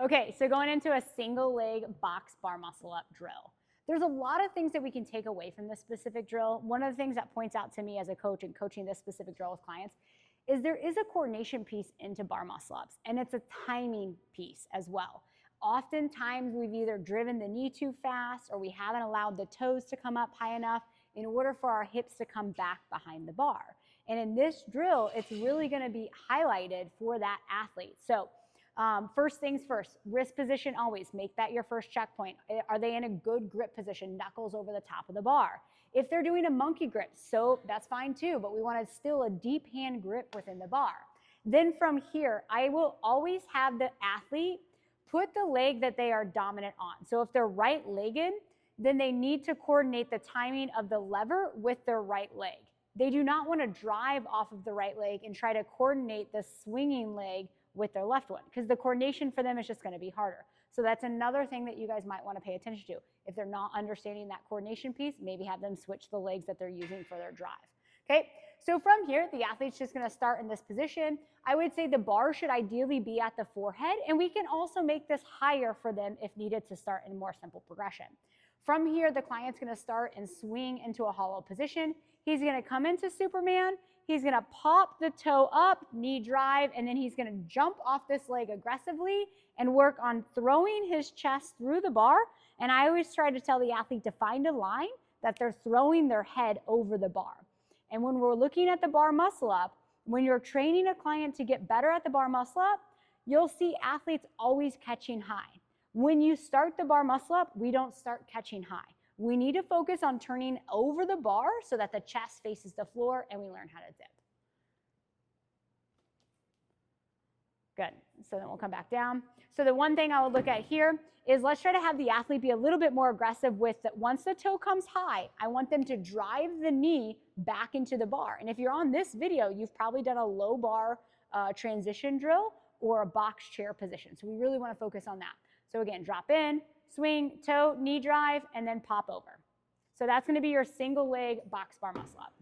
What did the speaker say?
Okay, so going into a single leg box bar muscle up drill. There's a lot of things that we can take away from this specific drill. One of the things that points out to me as a coach and coaching this specific drill with clients is there is a coordination piece into bar muscle ups, and it's a timing piece as well. Oftentimes we've either driven the knee too fast or we haven't allowed the toes to come up high enough in order for our hips to come back behind the bar. And in this drill, it's really going to be highlighted for that athlete. So first things first, wrist position always. Make that your first checkpoint. Are they in a good grip position, knuckles over the top of the bar? If they're doing a monkey grip, so that's fine too, but we want still a deep hand grip within the bar. Then from here, I will always have the athlete put the leg that they are dominant on. So if they're right-legged, then they need to coordinate the timing of the lever with their right leg. They do not want to drive off of the right leg and try to coordinate the swinging leg with their left one, because the coordination for them is just going to be harder. So that's another thing that you guys might want to pay attention to. If they're not understanding that coordination piece, maybe have them switch the legs that they're using for their drive. Okay, so from here, the athlete's just going to start in this position. I would say the bar should ideally be at the forehead, and we can also make this higher for them if needed to start in a more simple progression. From here, the client's going to start and swing into a hollow position. He's going to come into Superman. He's going to pop the toe up, knee drive, and then he's going to jump off this leg aggressively and work on throwing his chest through the bar. And I always try to tell the athlete to find a line that they're throwing their head over the bar. And when we're looking at the bar muscle up, when you're training a client to get better at the bar muscle up, you'll see athletes always catching high. When you start the bar muscle up, we don't start catching high. We need to focus on turning over the bar so that the chest faces the floor and we learn how to dip. Good. So then we'll come back down. So the one thing I would look at here is let's try to have the athlete be a little bit more aggressive with that. Once the toe comes high, I want them to drive the knee back into the bar. And if you're on this video, you've probably done a low bar transition drill or a box chair position. So we really want to focus on that. So again, drop in, swing, toe, knee drive, and then pop over. So that's going to be your single leg box bar muscle up.